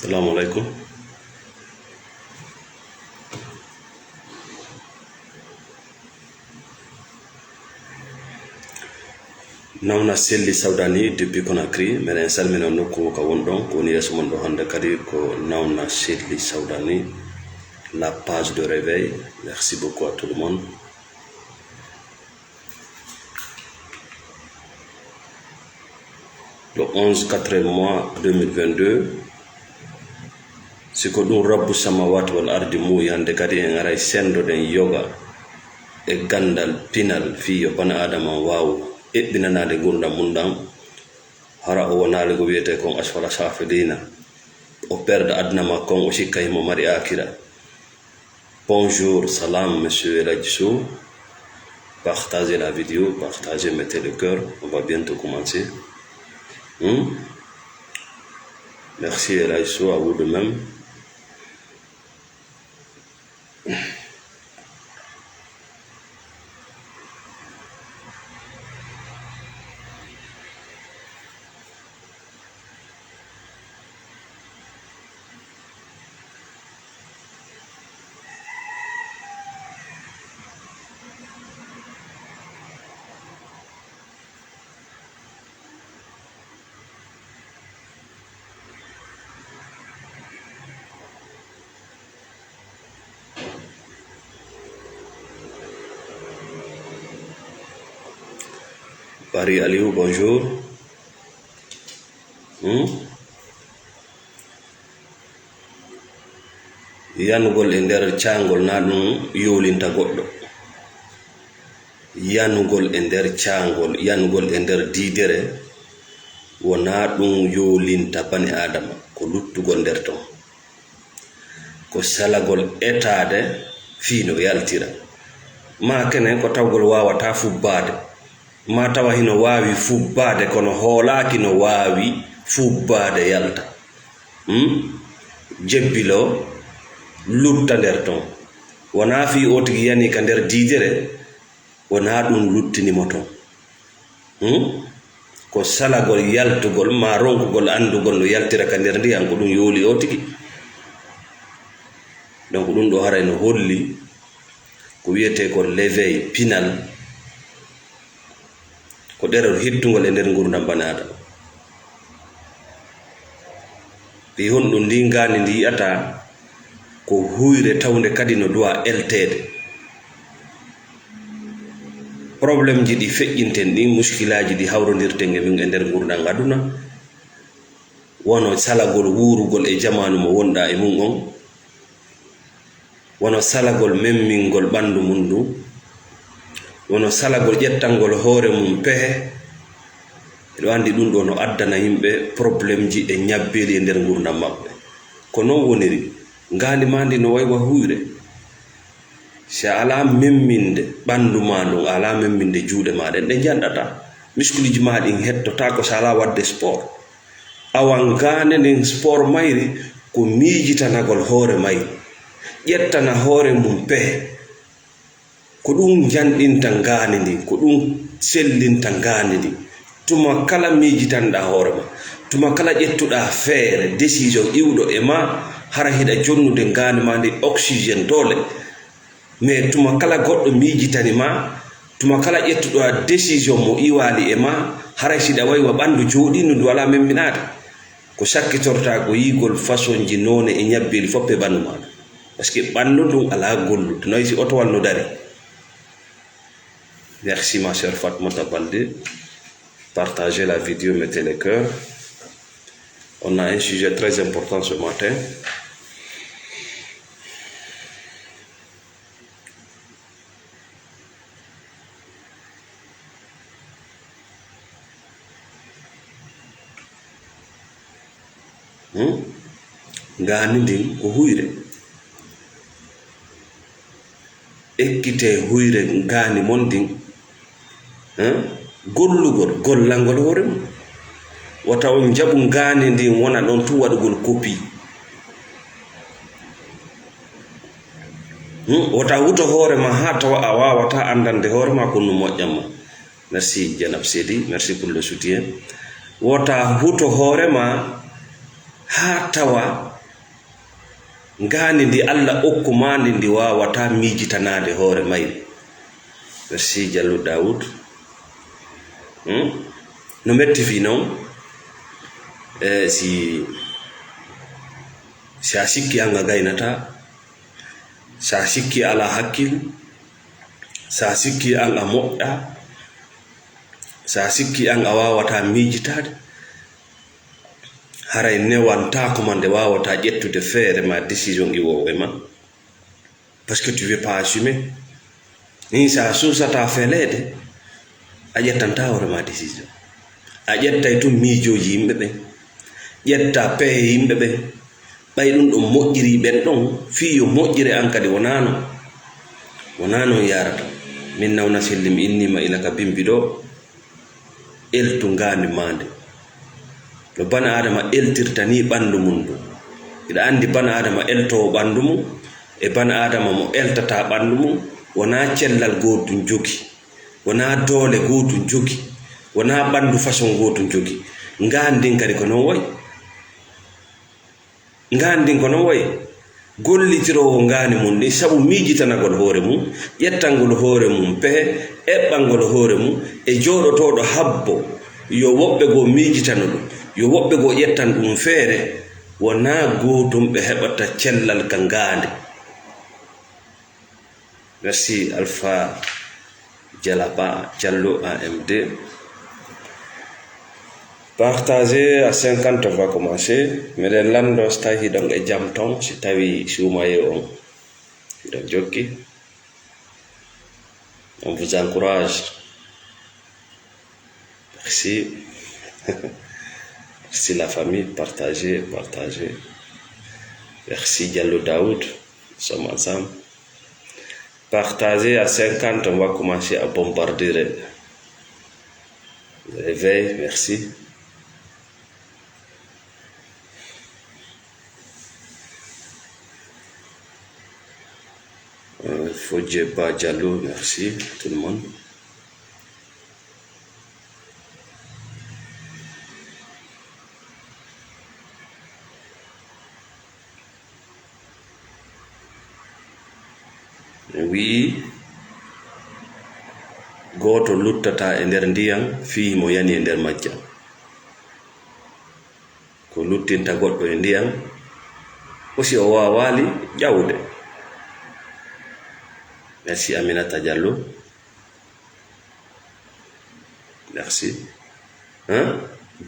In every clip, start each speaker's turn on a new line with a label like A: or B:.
A: Assalamu alaikum. Nawna selli sawdani depuis Conakry menen salmina nokku ka wondon ko ni yeso mon do hande kadi ko nawna selli sawdani la page de réveil. Merci beaucoup à tout le monde. Le 11 4e mois 2022 siko ɗum rabbu samawati wal ardi mu yande kadi en aray sendoɗen yoga e gandal pinal fiyo bana adama wawu eɓɓinanade gurdam mum ɗam hara o wonali ko wiyete kon asfala safilina o perde adna makkon o sikka himo mari akira. Bonjour, salam monsieur Elhadji. Partagez la vidéo, partagez, mettez le cœur, on va bientôt commencer. Merci Elhadji, à vous de même. Paris Aliou, bonjour. Yanugol e nder caangol na ɗum yolinta goɗɗo. Yanugol e nder caangol, yanugol e nder diidere wona ɗum yolinta bani adama ko luttugol nder ton. Ko salagol etade fiino yaltira. Ma kenen ko tawgol wawata fubbade. Ma tawa hino wawi fubbade kono hoolaki no wawi fubbade yalta. Jebbilo lutta nder ton wona fi o tigi yani ka nder diidere wona ɗum luttinimo ton. Ko salagol yaltugol ma ronkugol andugol no yaltira ka nder ndiyam ko ɗum yooli o tigi. Donc ɗum ɗo haray no holli ko wiyete ko l'éveil pinal ko ɗerol hettugol e nder gurdam bani adama. Ɗi honɗum ndi ngani ndi yiyata ko huyre tawde kadi no duwa eltede. Probléme ji ɗi feƴƴinten ɗi muskilaji ɗi hawrodirten e min e nder gurdam aduna wono salagol wurugol e jamanu mo wonɗa e mum on, wono salagol memmingol ɓandu mum ndu, wono salagol ƴettangol hoore mum pehe. Eɗo andi ɗum ɗo no addana yimɓe probléme ji e ñabbeli e nder gurdam maɓɓe. Ko non woniri ngandi ma ndi no waywa huyre. Si a ala memminde ɓandu ma ɗum, a ala memminde juuɗe ma ɗen ɗe janɗata, musculiji ma ɗin hettota ko sa ala wadde sport. Awan ngande nden sport mayri ko miijitanagol hoore mayri, ƴettana hoore mum pehe. Ko ɗum janɗinta ngani ndi, ko ɗum sellinta ngani ndi. Tuma kala miijitanɗa hoore ma, tuma kala ƴettuɗa feere décision iwɗo e ma hara hiɗa jonnude ngani ma ndi oxygéne dole. Mais tuma kala goɗɗo miijitani ma, tuma kala ƴettuɗa décision mo iwali e ma hara siɗa waywa ɓandu jooɗindu ndu wala memminade. Ko sakkitorta ko yigol façon ji none e ñabbeli foppe ɓandu maɗa, par ce que ɓandu ndun ala gollude noy si otowal no dari. Merci ma chère Fatmata Baldé. Partagez la vidéo, mettez le cœur. On a un sujet très important ce matin. Ngani ndin ko huyre. Ekkite huyre ngani mon ndin gollugol gollangol hoore mum. Wata on jaɓu ngani ndin wona ɗon tu waɗugol copie. Wata wuto hoore ma ha tawa a wawata andande hoore ma kono moƴƴamma. Merci Janab Sedi, merci pour le soutien. Wata huto hoore ma ha tawa ngandi ndi Allah okkumandi ndi wawata miijitanade hoore mayri. Merci Diallo Daoud. No metti fi noon si a sikki an a gaynata, sa sikki ala hakkil, sa sikki an a moƴƴa, sa sikki an a wawata miijitade, haray newantako ma nde wawata ƴettude feere ma décision iwowe ma, parce que tu veux pas assumer. Ni sa susata feleede a ƴettanta hoore ma décision, a ƴettay tun miijoji yimɓe ɓe, ƴetta pehe yimɓe ɓe, ɓay ɗum ɗum moƴƴiri ɓen ɗon fi yo moƴƴire an kadi wona non yarata. Min nawna selli mi innima ilaka bimbi ɗo eltu ngandi mande no bana adama eltirta ni ɓandu mum ɗum. Iɗa andi bana adama eltowo ɓandu mum e bana adama mo eltata ɓandu mum wona cellal gotum jogi, wona doole gotum jogi, wona ɓandu façon gotum jogi. Ngandin kadi ko non wayi, ngandin ko non wayi. Gollitirowo ngani mum ni sabu miijitanagol hoore mum, ƴettangol hoore mum pehe, eɓɓangol hoore mum e jooɗotoɗo habbo yo woɓɓe goo miijitano ɗum, yo woɓɓe goo ƴettan ɗum feere, wona gotum ɓe heɓata cellal ka ngande. Merci Alpha Dialaba Diallo AMD. Partagez à 50, on va commencer. Mais les landos tahi donc et jam ton, si tawi soumaye on donc joki. On vous encourage. Merci. Merci la famille, partagez. Merci Diallo Daoud, nous sommes ensemble. Partagez à 50, on va commencer à bombarder. Réveil, merci. Fodjeba Diallo, merci tout le monde. Oui, goto luttata e nder ndiyam fi mo yani e nder majja. Ko luttinta goɗɗo e ndiyam aussi o wawali ƴawde. Merci Aminata Diallo. Merci.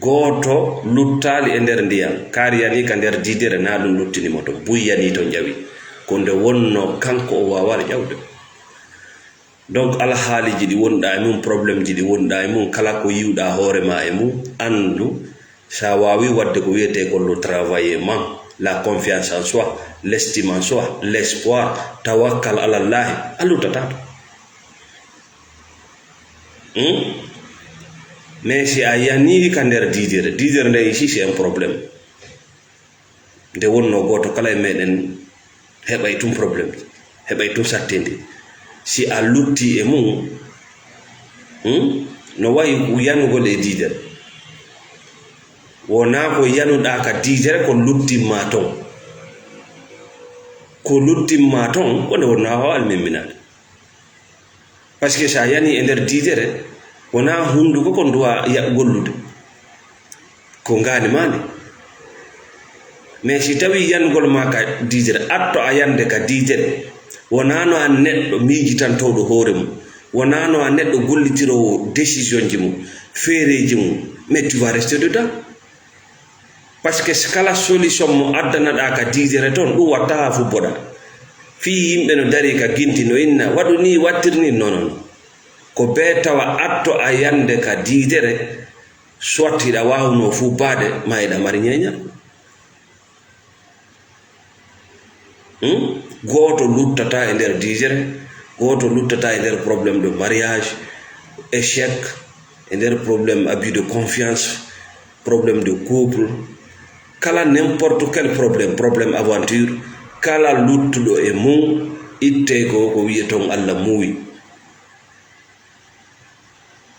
A: Goto luttali e nder ndiyam kariyani ka nder didere na ɗum luttinimo to buyyani to ƴawi ko nde wonno kanko o wawali ƴawde. Donc alhaaliji ɗi wonɗa e mum, probléme ji ɗi wonɗa e mum, kala ko yiwɗa hoore ma e mum andu sa wawi wadde ko wiyete ko le travaillement, la confiance en soi, l'estime en soi, l'espoir, tawakkal ala llahi, a luttatato. Mais si a yani ka nder didere nde ici c'est un problème. Nde wonno goto kala e meɗen heɓay tum probléme, heɓay tum sattinde. Si a lutti e mum no wayi yanugol e didere, wona ko yanuɗa ka didere ko luttimma ton, ko luttimma ton wonde wonno a wawal memminade. Par ce que sa yani e nder didere wona hunduko ko duwa gollude ko ngani mani. Mais si tawi yangol ma ka didere atto a yande ka didere, wona no a neɗɗo miijitantoɗo hoore mum, wona no a neɗɗo gollitirowo décision ji mum, feereji mum, mais tu vas rester dedans. Parce que kala solution mo addanaɗa ka didere toon ɗum watta ha fubboɗa. Fi yimɓe no dari ka ginti no inna waɗu ni wattirni, non. Ko be tawa atto a yande ka didere, soit hiɗa wawno fubbade ma eɗa mari ñeñal. Goto luttata e nder didere, goto luttata e nder probléme de mariage, échec, e nder probléme abus de confiance, probléme de couple, kala n'importe quel probléme aventure, kala luttuɗo e mum itte ko wiyeton Allah muuyi.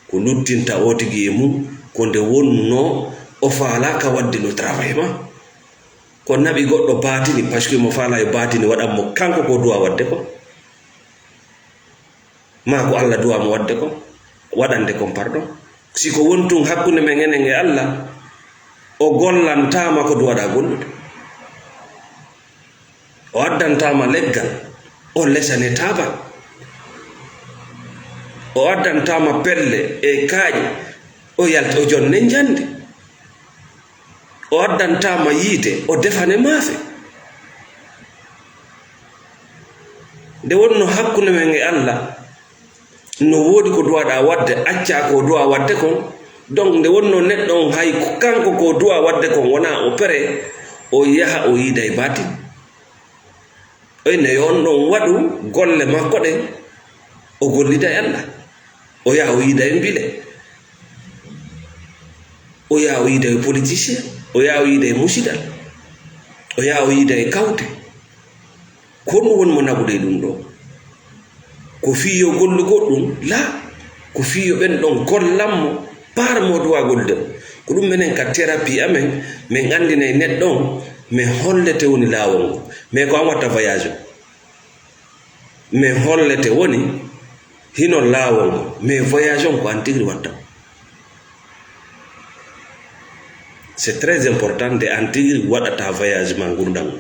A: Ko luttinta o tigi e mum ko nde wonno o faalaka wadde no travaillement. ko nabi goddo batini parce que mo fala e batini wada mo kanko ko duwa wadde ko ma ko Allah duwa mo wadde ko wadande ko pardon si ko wontun hakkunde men enen e Allah o gollantama ko duwada gollude o addantama leggal o lesane taba o addantama pelle e kaaƴe o yalta o jonne jande o addantama yiite o defane maafe nde wonno hakkunde men e Allah no woodi ko duwaɗa wadde acca ko duwa wadde kon donc nde wonno neɗɗo on hay kanko ko duwa wadde kon wona o pere o yaha o yiida e batin oyne yo on ɗon waɗu golle makko ɗen o gollida e Allah o yaha o yiida e mbile o yaha o yiida e politicien o yaha o yiida e musidal o yaha o yiida e kawte ko ɗum woni mo naɓude e ɗum ɗo ko fiyo gollu goɗɗum la ko fiyo ɓen ɗon gollanmo parmo duwa golde ko ɗum menen ka thérapie amen min andina e neɗɗon min hollete woni laawol ngo mais ko an watta voyage o min hollete woni hino laawol ngo mais voyage on ko an tigri watta c'est très important de an tigri waɗata voyage ma gurdam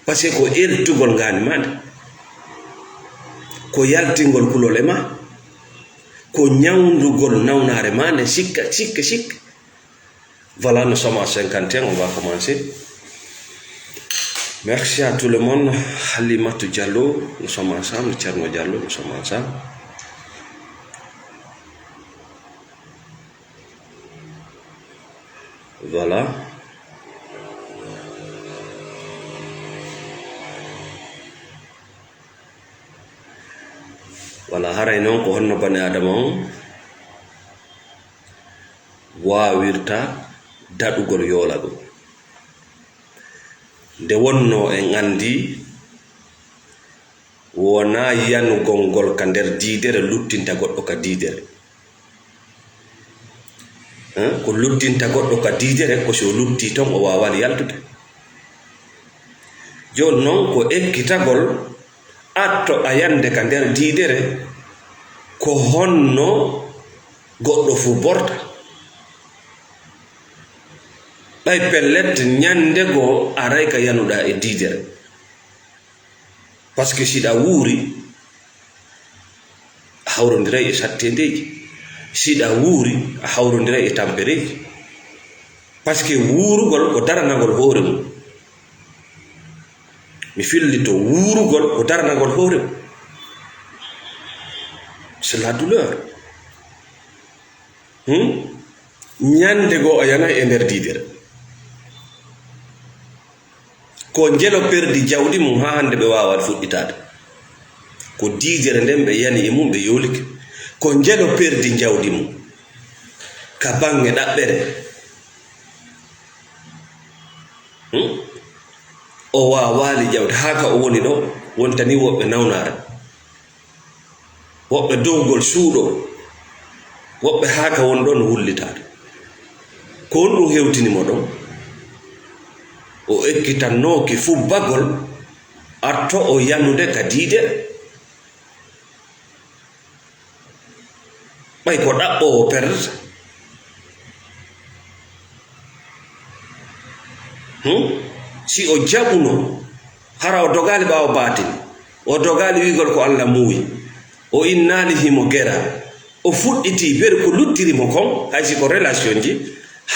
A: par ce que ko eltugol ngani made ko yaltingol kulole ma ko ñawndugol nawnare ma ne sikka voilà, nous sommes à 51, on va commencer. Merci à tout le monde. Halimatou Diallo, nous sommes ensemble. Thierno Diallo, nous sommes ensemble. Voilà. Voilà, haray non ko honno bani adama on wawirta daɗugol yola ɗum nde wonno en andi wona yanugol ngol ka nder diidere luttinta goɗɗo ka diidere ko luttinta goɗɗo ka diidere ko so lutti ton o wawani yaltude joni noon ko ekkitagol atto a yande ka nder diidere ko honno goɗɗo fu borta ɓay pellet ñande go aray ka yanuɗa e diidere par ce que siɗa wuuri a hawrodiray e sattedeji siɗa wuuri a hawrodiray e tampereji par ce que wuurugol ko daranagol hoore mum mi fillito wuurugol ko daranagol hoore mum c'est la douleur ñande go a yana e nder diidere ko jelo perdi jawdi mum ha hande ɓe wawa fuɗɗitade ko diidere nden ɓe yani e mum ɓe yolike ko jelo perdi jawdi mum ka bange ɗaɓɓere o wawali jawdi ha ka o woni ɗo wontani woɓɓe nawnare woɓɓe dowgol suuɗo woɓɓe ha ka woni ɗo no wullitade ko on ɗum hewtinimo ɗon o ekkitannoki fu bagol atto o yanude ka diidere ɓay ko ɗaɓɓowo perdata si o jaɓuno hara o dogali ɓawo batini o dogali wigol ko Allah muuyi o innali himo gera o fuɗɗiti beri ko luttirimo kon haysi ko relation ji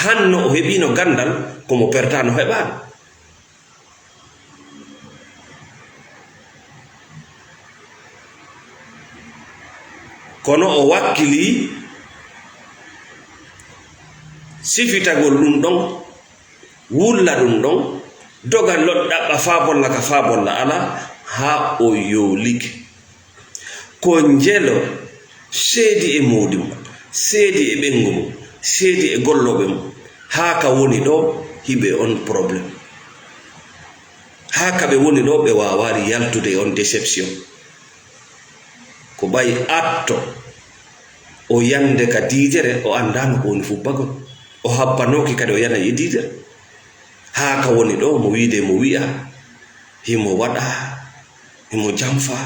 A: hanno o heɓino gandal komo pertano heɓani kono o wakkili sifitagol ɗum ɗon wulla ɗum ɗon dogal ɗaɓɓa fa bolla ka fa bolla ala ha o yolike ko jelo seedi e modi mum seedi e ɓengu mum seedi e golloɓe mum ha ka woni ɗo hiɓe on probléme ha ka ɓe woni ɗo ɓe wawari yaltude on déception ko ɓay atto o yande ka diidere o andano ko woni fu bagol o habbanoki kadi o yana e diidere ha ka woni ɗo mo wiide mo wi'a himo waɗa himo jamfa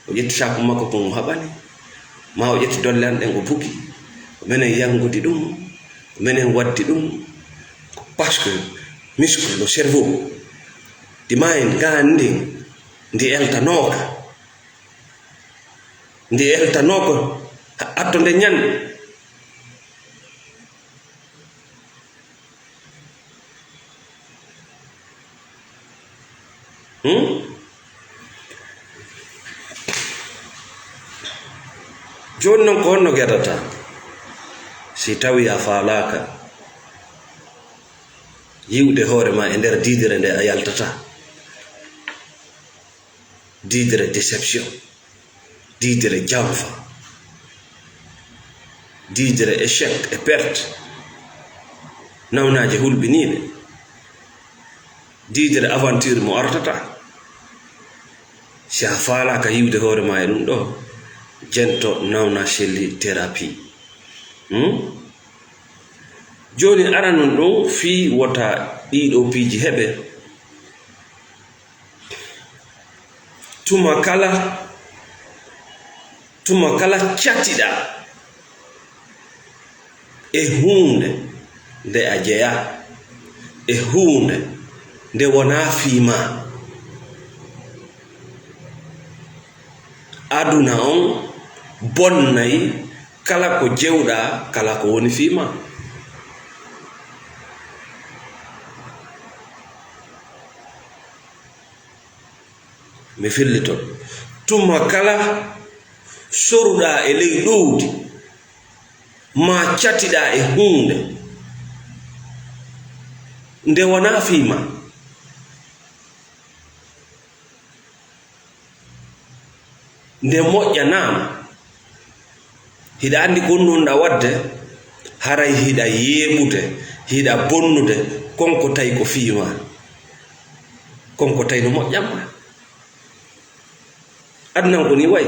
A: o ƴetti saku makko ko mo haɓani ma o ƴetti dolle an ɗen o bugi minen yangudi ɗum minen waddi ɗum parce que muscle le cerveau the mind gandi ndi eltanoko atto nde ñande joni noon ko honno gueɗata si tawi a faalaka yiwde hoore ma e nder diidere nde a yaltata diidere déception diidere jamfa diidere échec e perte nawnaje hulɓiniɓe diidere aventure mo artata si a faalaka yiwde hoore ma e ɗum ɗo jento nawna selli thérapie joni aranon ɗum fi wota ɗiɗo piiji heɓe tuma kala catiɗa e hunde nde a jeya e hunde nde wona fiima aduna on bonnayi kala ko jewɗa kala ko woni fiima mi fillito tuma kala soruɗa e ley ɗowdi ma catiɗa e hunde nde wona fiima nde moƴƴanama hiɗa andi gonnuɗa wadde haray hiɗa yeɓude hiɗa bonnude konko tawi ko fiima konko tawi no moƴƴanma adnan ko ni way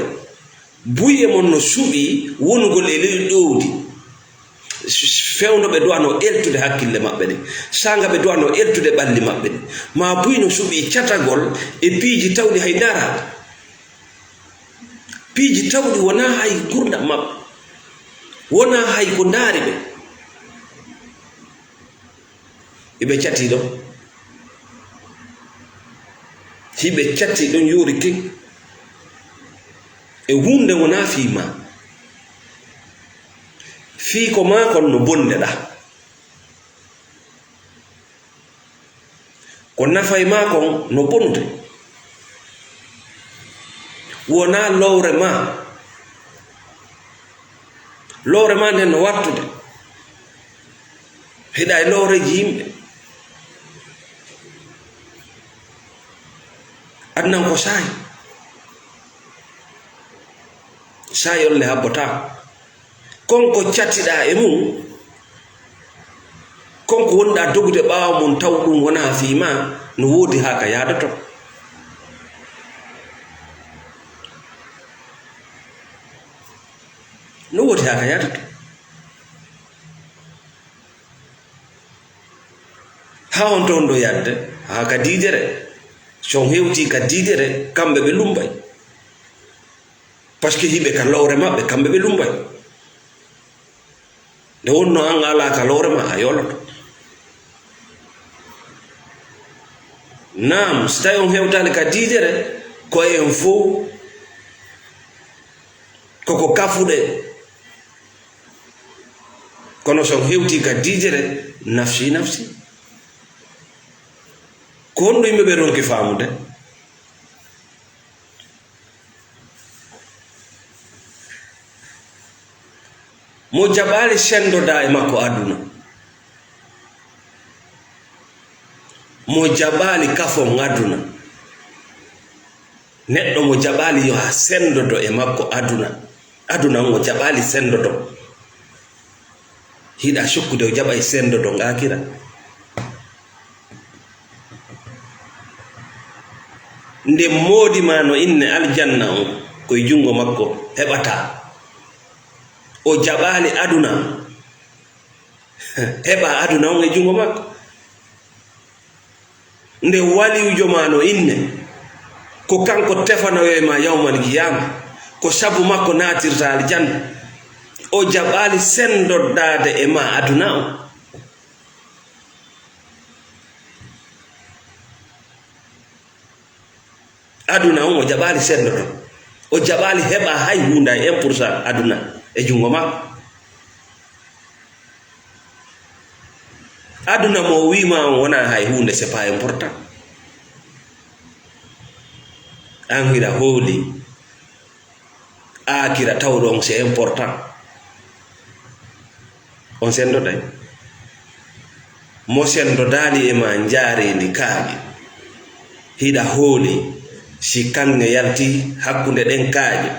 A: buye mon no suɓi wonugol e ley ɗowdi fewnoɓe duwano eltude hakkille maɓɓe ɗe sanga ɓe duwano eltude ɓalli maɓɓe ɗe ma buy no suɓi catagol e piiji tawɗi hay dara piiji tawɗi wona hay gurdam maɓɓe wona hay ko ndaari ɓe eɓe cati ɗon hiɓe cati ɗon yori king e hunde wona fiima fii ko makon no bondeɗa ko nafay makon no bonde wona lowre ma nden no wattude heɗa e lowreji yimɓe adnan ko sayi olle habbota konko catiɗa e mum konko wonɗa dogude ɓawa mum taw ɗum wona fiima no woodi ha ka yaadato no woodi ha ka yaadato ha on toon ɗo yadde ha ka diidere son hewti ka diidere kamɓe ɓe lumbay par ce que hiɓe ka lowre maɓɓe kamɓe ɓe lumbay nde wonno an ala ka lowre ma a yoloto nam so tawi on hewtani ka diidere ko en fof koko kafuɗe kono son hewti ka diidere nafsi ko honɗo yimɓeɓe ronki faamude mo jaɓali sendoda e makko aduna mo jaɓali kafon aduna neɗɗo mo jaɓali yo ha sendodo e makko aduna mo jaɓali sendodo hiɗa sukkude o jaɓa e sendodo ngakira nde moodima no inne aljanna on koye jungo makko heɓata o jaɓali aduna heɓa aduna on e jungo makko nde waliujo ma no inne ko kanko tefanoyo ma yawmal qiyama ko sabu makko natirta aljanna o jaɓali sendoddade e ma aduna o aduna o jaɓali sendodo o jaɓali heɓa hay hunda 1% aduna e jungo makko aduna mo wima on wona hay hunde c'est pas important an hira hooli akira tawɗon c'est important on sendoday mo sendodali e ma jaarendi kaaƴe hiɗa hooli si kanŋe yalti hakkunde ɗen kaaƴe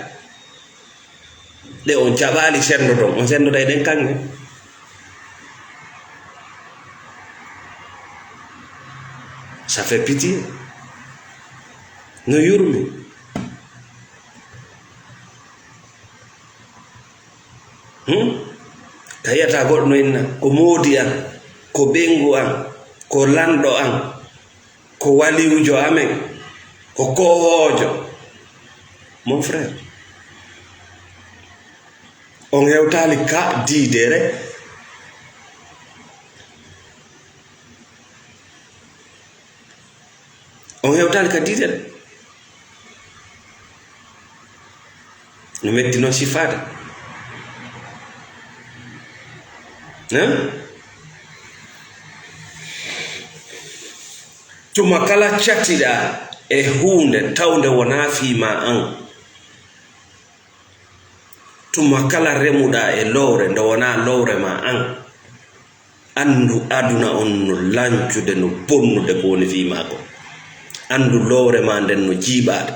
A: ɗe on jaɓali sendodon on sendoday ɗen kanŋe ça fait pitié no yurmi kayiyata goɗɗo no inna ko moodi an ko ɓengu an ko lanɗo an ko waliwjo amen ko kohojo mon frère on hewtali ka diidere on hewtali ka diidere no metti noon sifade tuma kala catiɗa e hunde tawde wona fiima an tuma kala remuɗa e lowre nde wona lowre ma an andu aduna on no lancude no bonnude ko woni fiima ko andu lowre ma nden no jiiɓade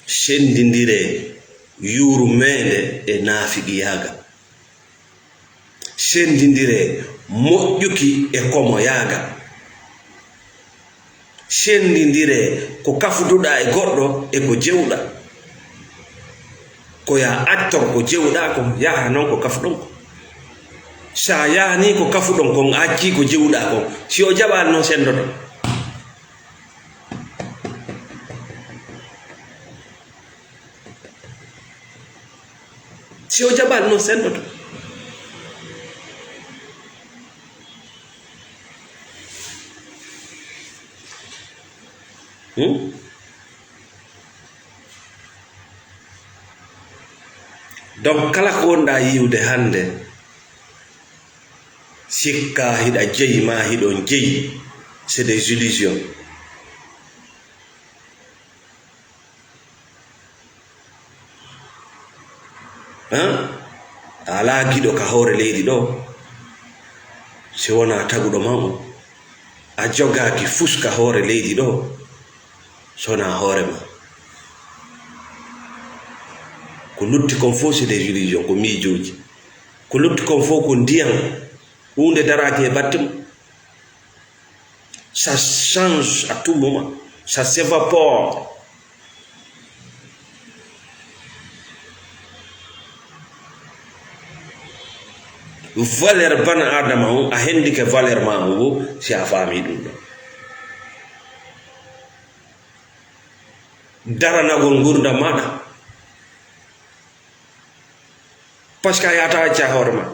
A: sendidire yuuru meɗe e naafiqiyaga sendidire moƴƴuki e komo yaaga sendidire ko kafuduɗa e goɗɗo e ko jewɗa ko ya actor ko jewɗa ko yaha noon ko kafuɗon ko sa yahani ko kafuɗon kon acci ko jewɗa kon si o jaɓani noon sendoto si o jaɓani noon sendoto donc kala ko wonɗa yiwde hande sikka hiɗa jeeyi ma hiɗon jeeyi c'est des illusions ala giɗo ka hoore leydi ɗo si wona taguɗo ma on a jogaki fuska hoore leydi ɗo sona hoore ma ko lutti kon fof c'est des illusions ko miijoji ko lutti kon fof ko ndiyam hunde daraki e batte mum ça change à tout moment ça s'évapore valeur bana adama on a hendi ke valeur ma o si a faami ɗum ɗo daranagol gurdam maɗa par ce que a yata acca hoore ma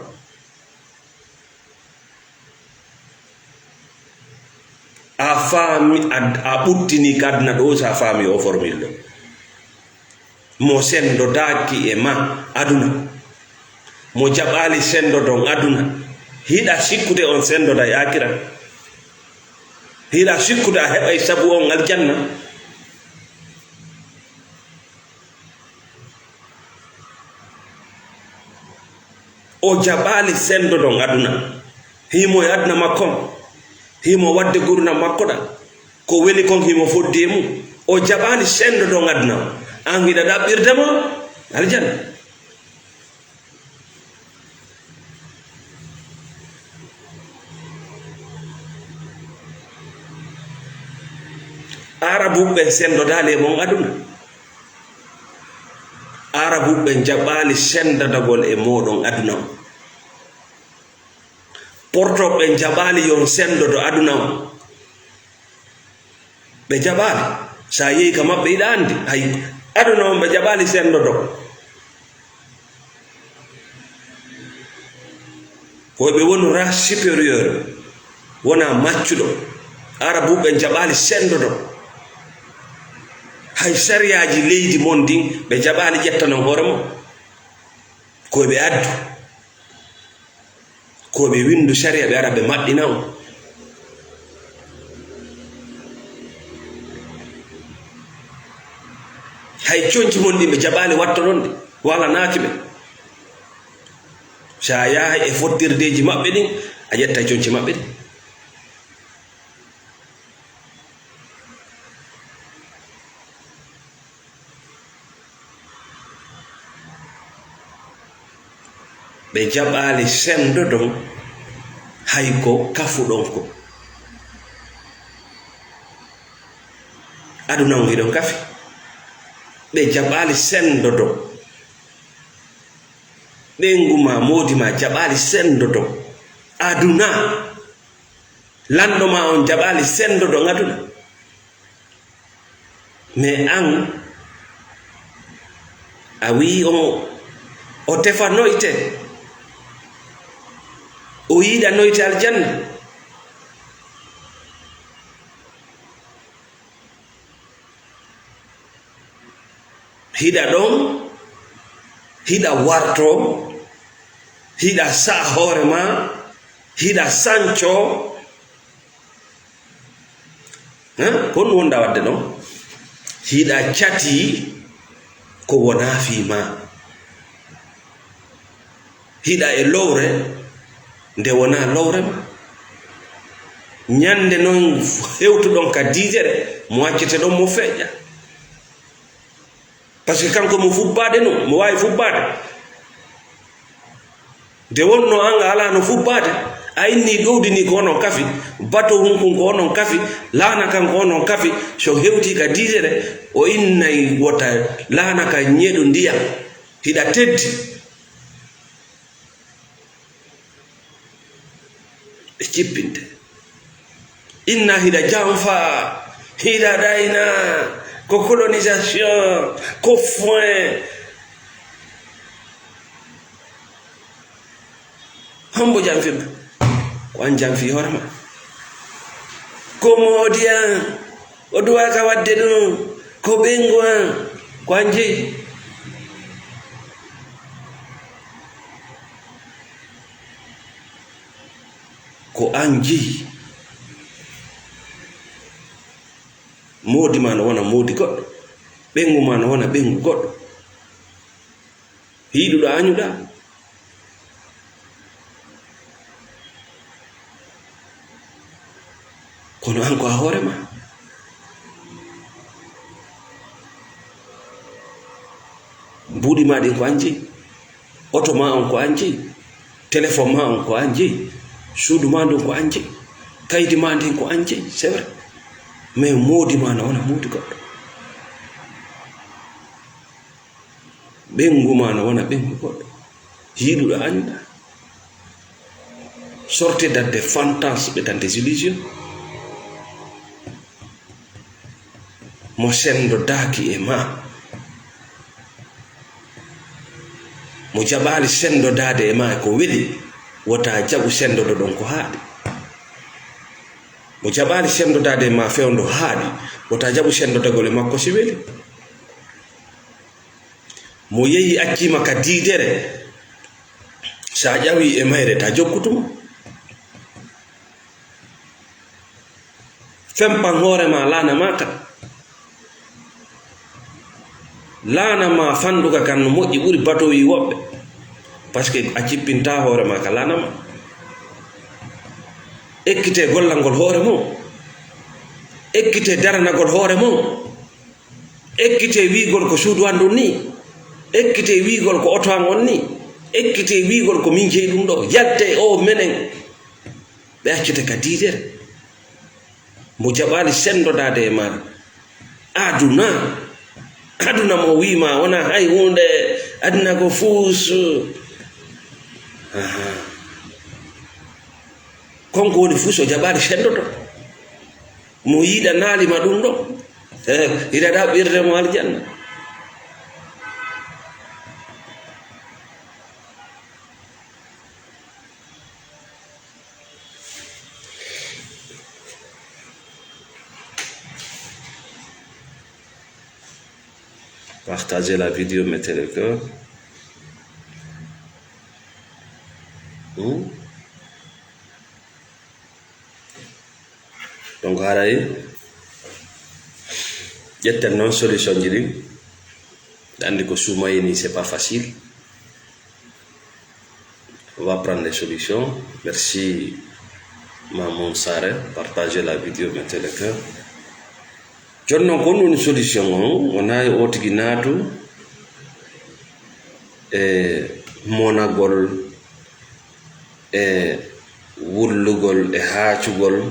A: a faami a ɓuttini ka aduna ɗo sa faami o formule ɗo mo sendodaki e ma aduna mo jaɓali sendodon aduna hiɗa sikkude on sendoda e akira hiɗa sikkude a heɓay sabu on aljanna o jaɓali sendodon aduna himo e aduna makko himo wadde gurdam makko ɗa ko weli kon himo foddi e mum o jaɓali sendodon aduna an hiɗa ɗaɓɓirdemo aljanna arabuɓe sendodali e mon aduna arabuɓe jaɓali sendadagol e moɗon aduna o porto ɓe jaɓali yon sendodo aduna o ɓe jaɓali sa yehi ka maɓɓe yiɗa andi hay aduna on ɓe jaɓali sendodo koɓe woni race supérieur wona maccuɗo arabu ɓe jaɓali sendodo hay sariyaji leydi mon din ɓe jaɓali ƴettano hoore mo koɓe addu koɓe windu sariya ɓe ara ɓe maɗɗina on hay coñci mon ɗin ɓe jaɓali watta ɗon ɗe wala naaki ɓe sa yaha e fottirdeji maɓɓe ɗin a ƴetta coñci maɓɓe ɗin ɓe jaɓali sendo ɗon hay ko kafuɗon ko aduna on hiɗon kafi ɓe jaɓali sendo ɗon ɓenguma modima jaɓali sendo ɗon aduna lanɗo ma on jaɓali sendo ɗon aduna mais an a wi o tefa noyte o yiɗa noyte aljanna hiɗa ɗon hiɗa warto hiɗa sa hoore ma hiɗa sanco ko ɗum wonɗa wadde ɗon hiɗa cati ko wona fima hiɗa e lowre nde wona lowre ma ñande noon hewtuɗon ka diidere mo waccete ɗon mo feƴƴa par ce que kanko mo fubbade no mo wawi fubbade nde wonno anga ala no fubbade a inni ɗowdini ko onon kafi bato hunkun ko onon kafi laana kan ko onon kafi so hewti ka diidere o innay wota laana ka ñeeɗo ndiyam hiɗa teddi ɓe cippinte inna hiɗa janfa hiɗa ɗayna ko colonisation ko foin hombo janfima ko an janfi hoorema ko moodi an o duwaka wadde ɗum ko ɓengu an ko an jeyi ko an jeyi moodi ma no wona moodi goɗɗo ɓengu ma no wona ɓengu goɗɗo hiiɗuɗo añuɗa kono an ko a hoorema mbuuɗi ma ɗin ko an jeyi oto ma on ko an jeyi téléphone ma on ko an jeyi suudu ma ndun ko an jeyi kaydi ma ndin ko an jeyi c'est vrai mais moodi ma no wona moodi goɗɗo ɓengu ma no wona ɓengu goɗɗo hiiɗuɗo añuɗa sortez dans des fantasmes dans des illusions mo sendo daaki e ma mo jaɓali sendo dade e ma ko weeli wota jaɓu sendodo ɗon ko haaɗi mo jaɓali sendodade e ma fewndo haaɗi wota jaɓu sendodagol e makko si weeli mo yehi accima ka diidere sa ƴawi e mayre ta jokkutumo fempan hoorema laana ma kan laana ma fanduka kan no moƴƴi ɓuri batowi woɓɓe par ce que a cippinta hoorema ka laana ma ekkite gollal ngol hoore mum ekkite daranagol hoore mum ekkite wiigol ko suudu an ɗum ni ekkite wiigol ko oto an on ni ekkite wiigol ko min jeyi ɗum ɗo yadde o menen ɓe accete ka diidere mo jaɓali sendodade e ma aduna mo wima wona hay hunde aduna ko fuus konko woni fuu so jaɓaade senndoto mo yiiɗa naalima ɗum ɗo hiɗaɗa ɓirde mo aljanna. Partagez la vidéo, mettez le cœur. Donc haray ƴetten noon solution ji ɗin andi ko suumayini c'est pas facile. On va prendre les solutions. Merci Mamoun Sare, partagez la vidéo, mettez le cœur. Joni noon ko woni solution on wonayi o tigi naatu monagol wullugol haacugol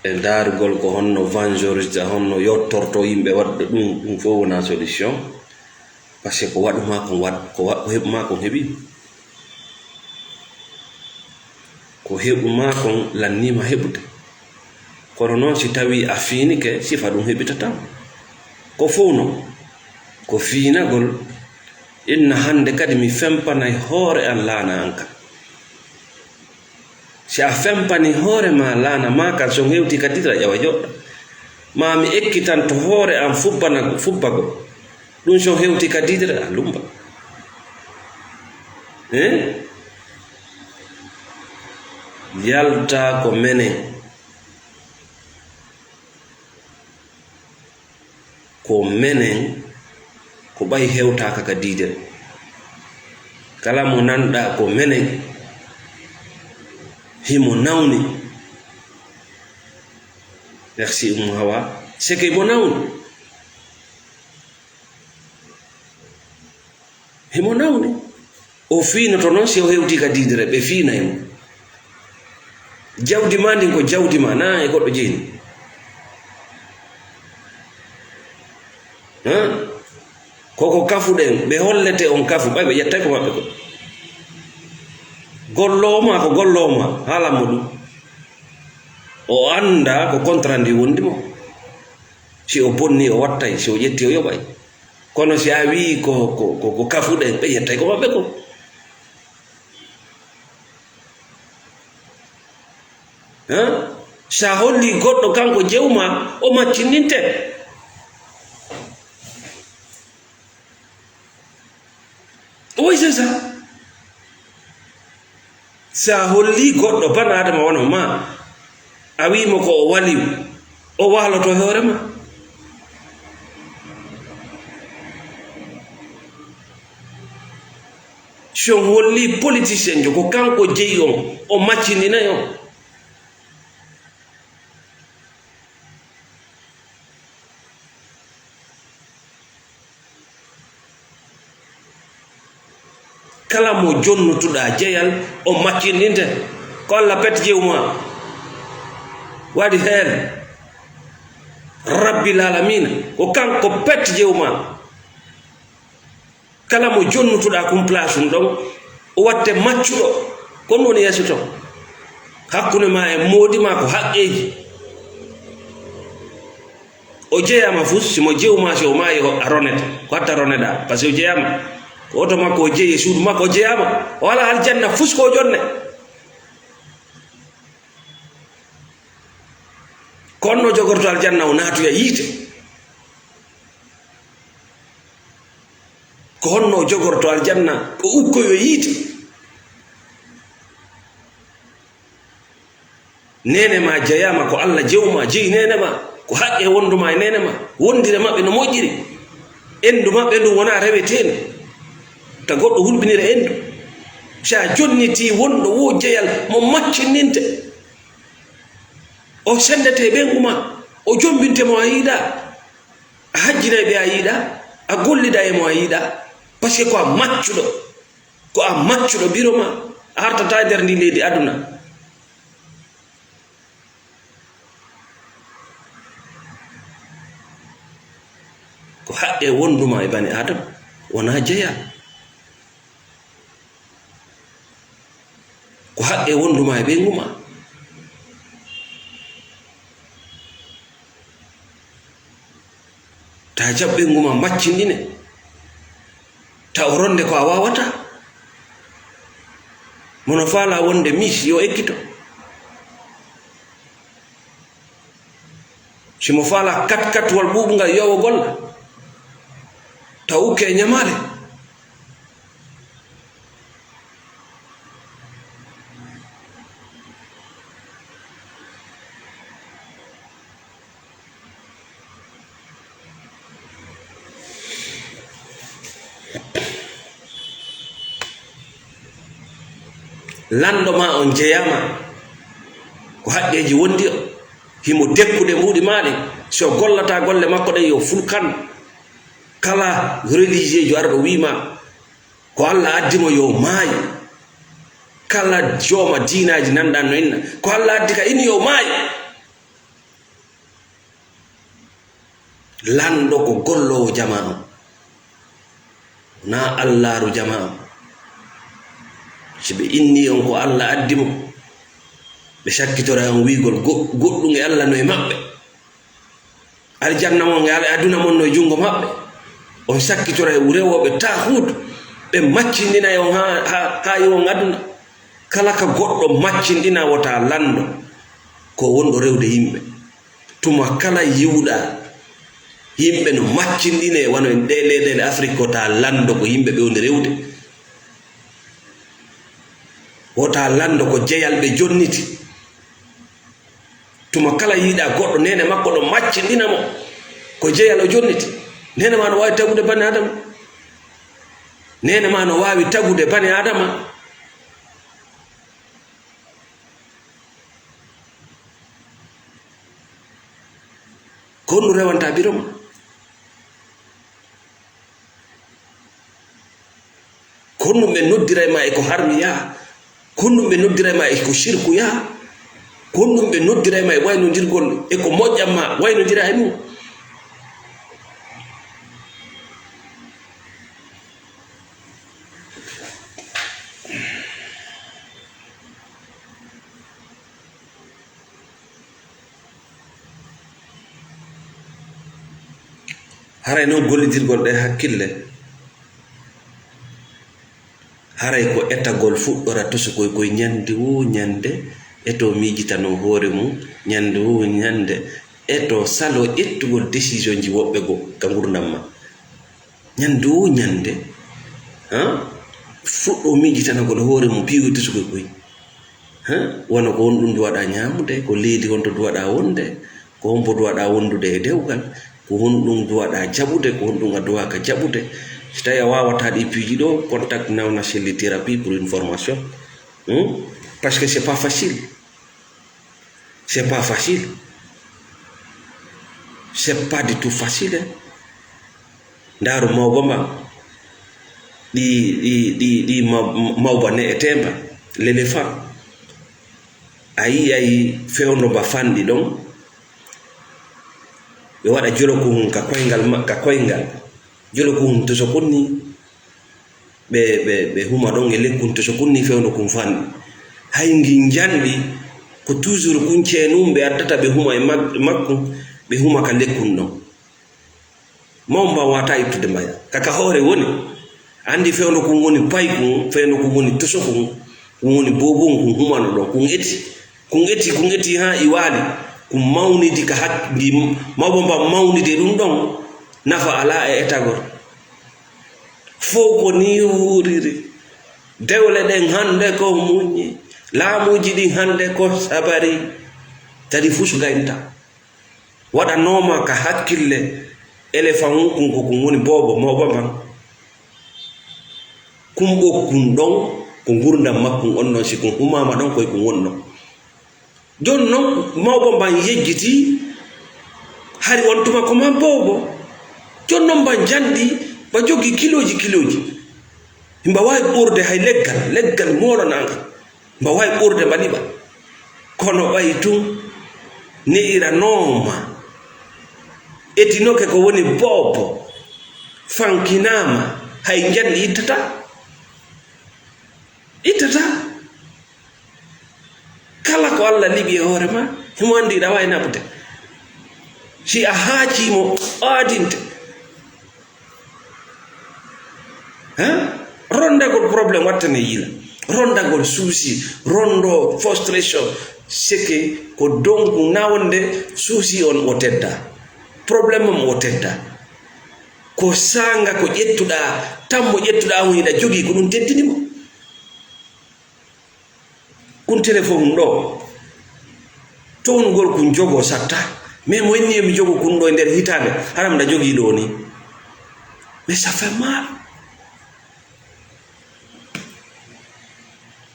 A: daarugol ko honno vengeance honno yottorto yimɓe wadde ɗum fof wona solution, par ce que ko waɗuma ko heɓuma kon heɓi, ko heɓuma kon lannima heɓude. Kono noon si tawi a fiinike sifa ɗum heɓitata ko fof non ko fiinagol. Inna hande kadi mi fempanay hoore an laana an kan. Si a fempani hoore ma laana ma kan so hewti kadi tara ƴawa joɗɗa ma mi ekkitan to hoore an fubbago ɗum so hewti kadi tara a lumba. Yalta ko menen ko ɓay hewtaka ka diidere. Kala mo nanɗa ko menen himo nawni. Merci Hawa, c'est que mo nawni himo nawni o fiinoto noon si o hewti ka diidere ɓe fiinay mo. Jawdi ma ndin ko jawdi ma na e goɗɗo jeyni. Koko kafuɗen ɓe hollete on kafu ɓay ɓe ƴettay ko maɓɓe ko. Golloma ko golloma haalanmo ɗum o anda ko contrat ndi wondi mo. Si o bonni o wattay, si o ƴetti o yoɓay. Kono si a wi ko kafuɗen ɓe ƴettay ko maɓɓe ko. Sa holli goɗɗo kanko jewma o maccininte. Oui, c'est ça. Sa holli goɗɗo bana adama wono ma a wimo ko o waliw o waloto hoore ma. So holli politicien jo ko kanko jeyi on o maccininayi on. Kala mo jonnutuɗa jeyal o maccindinte ko Allah pet jewma waɗi heen rabbil alamina ko kanko pet jewma. Kala mo jonnutuɗa kum place ɗum ɗon o watte maccuɗo kon woni yeeso to hakkunde ma e moɗima ko haqqeji. O jeyama fuu simo jewma si o maayi a ronete ko hatta roneɗa par ce que o jeyama ko oto makko o jeeyi suudu makko o jeyama o wala aljanna fusko jonne. ko onno jogorto aljanna o naatuya yiite, ko honno jogorto aljanna o ukkoyo yiite. Nene ma jeyama ko Allah jewma jeyi nene ma ko haqqe wonduma e nene ma wondire mabɓe no moƴƴiri. Endu mabɓe ndu wona reweteno ta goɗɗo hulɓinira endu. Sa jonniti wonɗo wo jeyal mo maccininte o sendete ɓengu ma o jombintemo a yiiɗa, a hajjinay ɓe a yiiɗa, a gollida e mo a yiiɗa, par ce que ko a maccuɗo biro ma a hartata nder ndi leydi aduna. Ko haqqe wonduma e bani adama wona jeya, ko haqqe wonduma e ɓe nguma ta jaɓɓe nguma maccindine ta o ronde ko a wawata mono faala wonde mis yo ekkito simo faala kat wal ɓuɓngal yowo golla ta ukke ñamale lando ma on jeyama ko haqqeji wondi himo dekkude mbuɗi maɗe so gollata golle makko ɗe yo fulkan kala religieux jo arɗo wima ko Allah addimo yo maayi kala jooma diinaji nanɗa no inna ko Allah addi ka ini yo maayi lando ko gollowo jamanu na Allahu jamanu sibe inni on ko Allah addimo be shakkitora on wiigol goddum e Allah no e mabbe aljanna mon e aduna mon no e jungo mabbe on shakkitora e rewobe tahud be maccindina e on ha yon aduna kala ka goddo maccindina wota lando ko wondo rewde yimbe tuma kala yiwda yimbe no maccindine wano en dele Afrique ko ta lando ko yimbe be wonde rewde wota lando ko jeyal be jonniti tuma kala yida goddo nene makko do maccindina mo ko jeyal o jonniti nene ma no wawi tagude bani adama nene ma no wawi tagude bani adama ko no rewanta biroma ko no me noddira ma e ko harmiya konnum be noddira ma e ko shirku ya konnum be noddira ma e wayno dirgol e ko mojjamma wayno dira e mum haray non gollidirgol ɗe hakkille haray ko etagol fuɗɗora to so koy ñande wo ñande eto miijitano hoore mum ñande wo ñande eto salo ettugol décision ji woɓɓe go ka gurdam ma ñande wo ñande fuɗɗo miijitanagol hoore mum piiwi to so koy wona ko won ɗum duwaɗa ñamude ko leydi won to duwaɗa wonde ko won bo duwaɗa wondude e dewgal ko won ɗum duwaɗa jaɓude ko won ɗum a duwaka jaɓude si tawi a wawata ɗi piiji ɗo contact nawna chelli thérapie pour une formation parce que c'est pas facile c'est pas du tout facile ndaru mawba ma ɗi mawba ne e temba l'éléphant ayi fewno ba fanɗi ɗon ɓe waɗa jolokuhum ka koyngal jolokuhum to so kunni ɓe huma ɗon e lekkun to so kunni fewno kum fanɗi hay ngi janɗi ko toujours kun ceenum ɓe addata ɓe huma e makkum ɓe huma ka lekkun ɗon mawba wata ittude mbaya kaka hoore woni andi fewno kum woni pay kum fewno kum woni toso kum woni bobon kum humano ɗon kun eti ha iwali kum mawnidi ka hakki mawba mba mawnide ɗum ɗon nafa ala e etagol fof ko ni wuriri dewle ɗen hande ko muñi laamuji ɗin hande ko sabari tadi fuu so gaynta waɗanoma ka hakkille éléphant kum ko kum woni bobo mawba mban kum ɓokkun ɗon ko gurdam makkum on ɗon si kum humama ɗon koye kum woni ɗon joni noon mawba mban yejjiti hari on tuma ko man bobo joni noon mban janɗi ba jogui kiloji mba wawi ɓurde hay leggal molanaga mba wawi ɓurde mbaɗiɓa kono ɓayi tun ne'iranoma etinoke ko woni bobo fankinama hay janɗi ittata Allah libi e hoore ma himo andi ɗa wawi naɓde si a haacimo aadinte rondagol probléme wattane yila rondagol suusi rondo frustration seke ko donku nawonde suusi on o tedda probléme am o tedda ko sanga ko ƴettuɗa tammo ƴettuɗa mo yiɗa jogii ko ɗum teddinimo kun téléphone ɗo towngol kun jogo satta mais mo inni mi jogo kun ɗo e nder hitande haram da jogii ɗo ni mais ça fait mal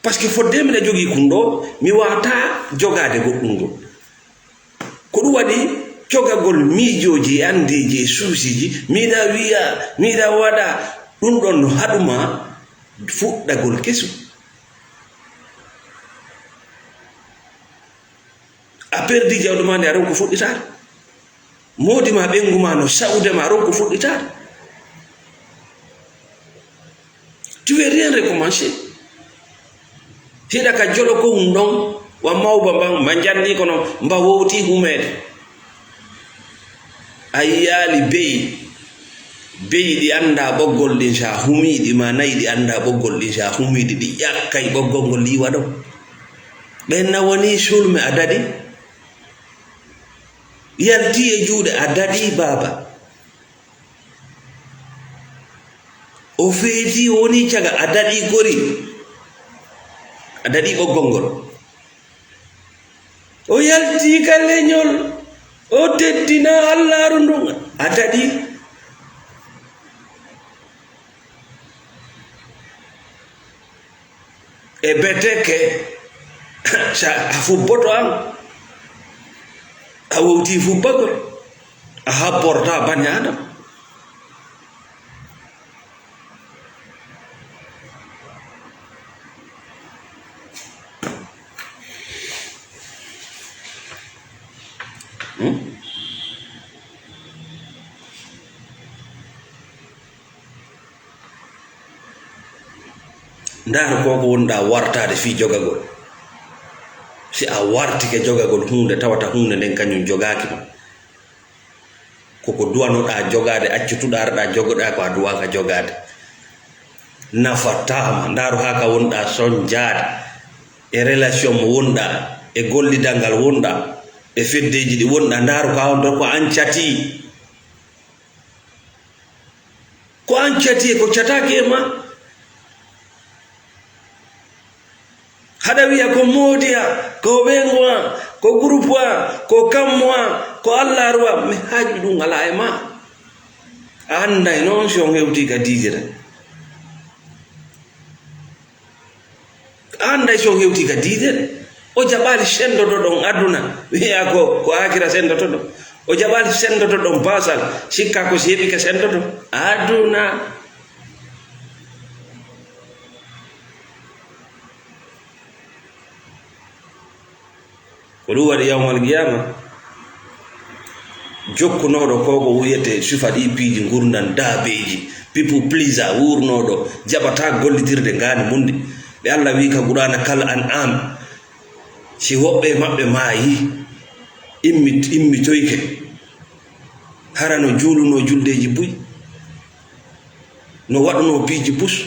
A: parce que fodde mi da jogii kun ɗo mi wata jogade goɗɗum ngol ko ɗum waɗi cogagol miijoji andiji suusiji miɗa wiya miɗa waɗa ɗum ɗon no haɗuma fuɗɗagol kesum a perdi jawɗuma nde aron ko fuɗɗitade modi ma ɓenguma no sa'udema aron ko fuɗɗitade tu veux rien recommencer hiɗa ka jolo ko hum ɗon wa mawba ban ma janni kono mba wowti humede a yaali beyi ɗi anda ɓoggol ɗin sa humiɗi ma nayi ɗi anda ɓoggol ɗin sa humiɗi ɗi ƴakkay ɓoggol ngol liwa ɗo ɓenna woni sulme a daɗi yalti e juuɗe a daɗi baba o feeti woni caga a daɗi gori a daɗi ɓoggol ngol o yalti ka leñol o teddina allaru ndun a daɗi e beteke a fubboto an a wowti fubbagol a habborta bani adam ndar koko wonɗa wartade fi jogagol si a wartike jogagol hunde tawata hunde nden kañum jogaki ma koko duwanoɗa jogade accutuɗa arɗa jogoɗa ko a duwaka jogade nafatama ndaru haka wonɗa soñjade e relation mo wonɗa e gollidal ngal wonɗa e feddeji ɗi wonɗa ndaru ka wonto ko an cati ko cataki e ma haɗa wiya ko modiya ko ɓengoa ko groupe a ko kammoa ko allah ruwa mi haaju ɗum ala e ma a anday noon si on hewti ka didira a anday si on hewti ka didere o jaɓali sendoto ɗon aduna wiya ko akira sendoto ɗon o jaɓali sendoto ɗon basal sikka ko si heɓi ka sendoto aduna ko ɗum waɗi yawmal qiyama jokkunoɗo ko ko wiyete sufa ɗi piiji gurdan daabeji people pleaser wurnoɗo jaɓata gollitirde ngani mundi ɓe allah wi ka qur'ana kal an am si woɓɓe maɓɓe maayi immi toyke hara no juuluno juldeji buy no waɗuno piiji pus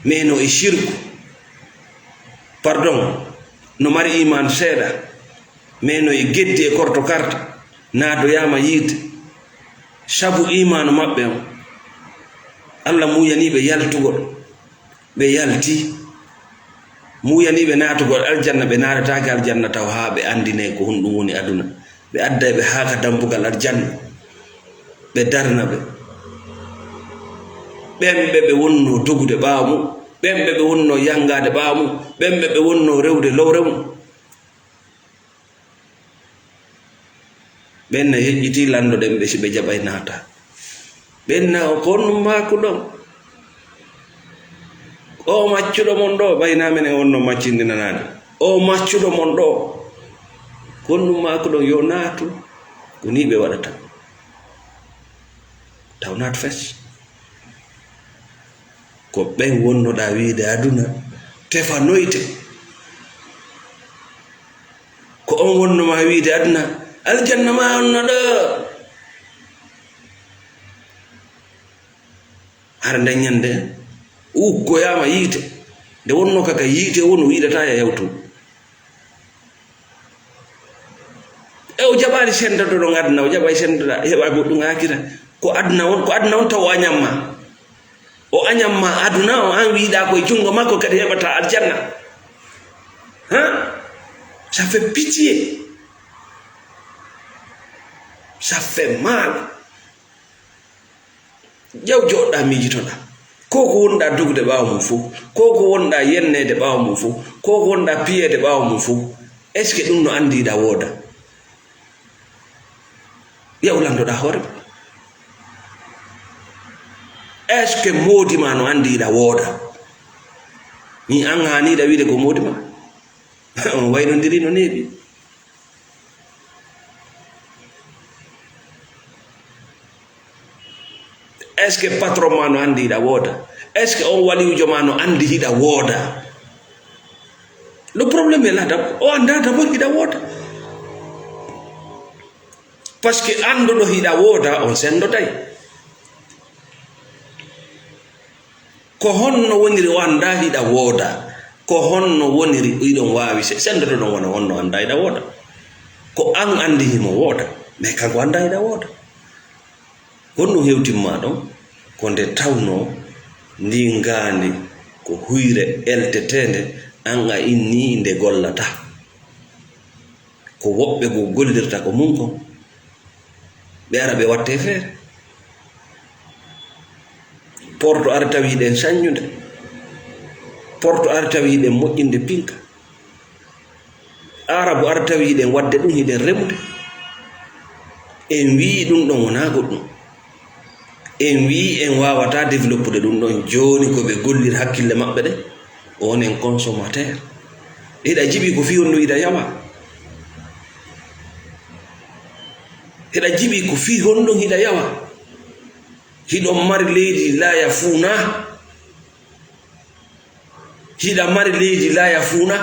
A: mais no e shirku pardon no mari iman seeɗa mais no e geddi e korto karta naadoyama yiide sabu imanu maɓɓe o allah muyaniɓe yaltugol ɓe yalti muyaniɓe naatugol aljanna ɓe naatatake aljanna taw ha ɓe andine ko honɗum woni aduna ɓe adday ɓe haaka dambugal aljanna ɓe darna ɓe ɓenɓe ɓe wonno dogude ɓaawo mum ɓenɓe ɓe wonno yangade ɓaawo mum ɓenɓe ɓe wonno rewde lowre mum ɓenna heƴƴiti landoɗen ɓe si ɓe jaɓay naata ɓenna o ko honnum maako ɗon o maccuɗo mon ɗo ɓayna men en wonno maccinde nanade o maccuɗo mon ɗo ko honnum maako ɗon yo naatu ko ni ɓe waɗata taw naat fes ko ɓen wonnoɗa wiide aduna tefa noyte on wonno ma wiide adna aljanna ma on do har dañande ukkoyama yiite nde wonno kaka yiite wonu wiidata ya yawtu e o jaɓani sendado ɗon adna o jaɓay sendoɗa heɓa goɗɗum hakira ko adna on taw o añamma aduna o an wiiɗa koye jungo makko kadi heɓata aljanna ça fait pitié, ça fait mal. Jaw joɗɗa miijitoɗa koko wonɗa dugde ɓawo mum fo koko wonɗa yennede ɓawo mum fo koko wonɗa piyede ɓawo mum fo est ce que ɗum no andiɗa wooda yawlandoɗa hoore est ce que moodima no andiɗa wooda ni an haniɗa wiide ko moodima on waynodiri no neeɓi est ce que patron ma no andi hiɗa wooda est ce que on waliujo ma no andi hiɗa wooda le problème est là o anda d'abord hiɗa wooda par ce que anduɗo hiɗa wooda on sendotay ko honno woniri o anda hiɗa wooda ko honno woniri iɗon wawi sendoto ɗon wona honno anda hiɗa wooda ko an andi himo wooda mais kanko anda hiɗa wooda honno hewtimma ɗon ko nde tawno ndi ngandi ko huyre eltetende an a inni nde gollata ko woɓɓe go gollirta ko mum kon ɓe ara ɓe watte feere porto ara tawi ɗen saññude porto ara tawi hiɗen moƴƴinde pinka arabu ara tawi hiɗen wadde ɗum hiɗen remude en wi ɗum ɗon wona goɗɗum en wi en wawata développude ɗum ɗon joni ko ɓe gollir hakkille maɓɓe ɗe onen consommateur hiɗa jiɓi ko fi honno hiɗa yawa hiɗa jiɓi ko fi honɗon hiɗa yawa hiɗon mari leydi laya fuuna hiɗa mari leydi laya fuuna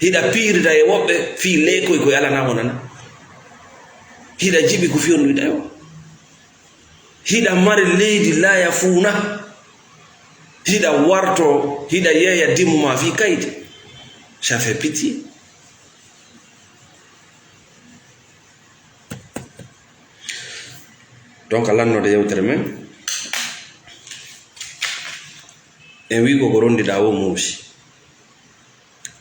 A: hiɗa piirida e woɓɓe fi leykoy ko yalanamo nana hiɗa jiɓi ko fi honno hiɗa yawa hiɗa mari leydi laya fuuna hiɗa warto hiɗa yeeya dimmuma fi kayde ça fait pitié donc lannode yewtere men en wi ko rondiɗa o muusi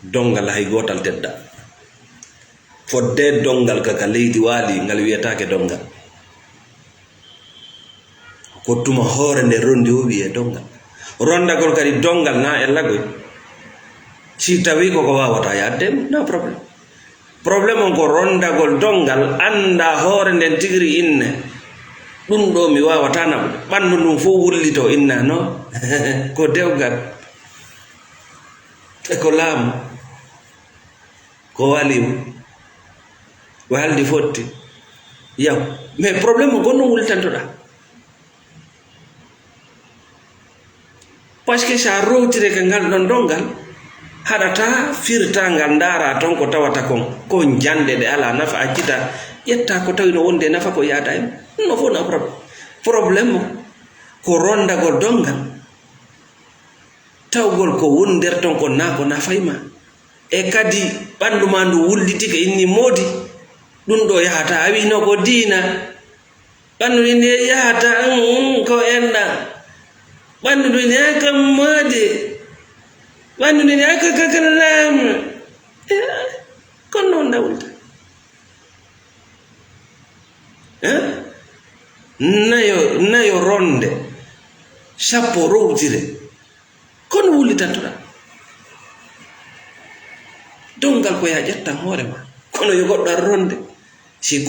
A: dongal hay gotal tedda fodde dongal kaka leydi waali ngal wiyetake dongal ko tuma hoore nde rondi o wiye dongal rondagol kadi dongal na e lagoy si tawi koko wawata yaddema no probléme on ko rondagol dongal anda hoore nden tigiri inne ɗum ɗo mi wawata naɓude ɓandu ndum fof wullito inna no ko dewgal e ko laamu ko walimu ko haldi fotti yaw mais probléme o gonno wultantoɗa par ce que sa rowtire ke ngal ɗon dongal haɗata firtangal dara ton ko tawata kon jande ɗe ala nafa accita ƴetta ko tawi no wonde nafa ko yaada en no fof no probléme o ko rondagol dongal tawgol ko woni nder ton ko na ko nafayma e kadi ɓandu ma ndu wullitike inni moodi ɗum ɗo yahata a wino ko diina ɓandu ndi yahata ko enɗa ɓandu ndu ne kam moodi ɓandu ndu ne aka kakalama kono noon dawulta nayo ronde sappo rowtire kono wullitantoɗa dongal ko ya ƴettan hoorema kono yo goɗɗo ar ronde si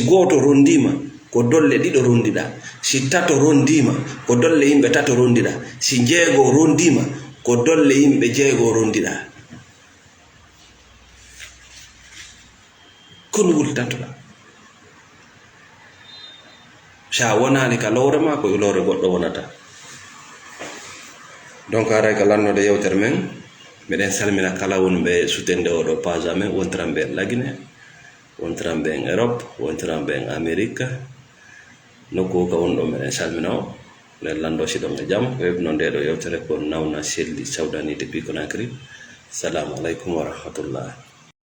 A: goto rondima ko dolle ɗiɗo rondiɗa si tato rondima ko dolle yimɓe tato rondiɗa si jeego rondima ko dolle yimɓe jeego rondiɗa kono wullitantoɗa sa wonani ka lowre ma ko lowre goɗɗo wonata donc aray ka lannode yewtere men miɗen salmina kala wonɓe sutende oɗo page amen wontiranɓe lagine wontiramɓe en Europe, wontiramɓe en Amerique, nokku ka wonɗo meɗen salmina o nden lando siɗon e jaam webno nde ɗo yewtere ko Nawna Selli Sawdani depuis Conakry. Assalamu aleykum wa rahmatullah.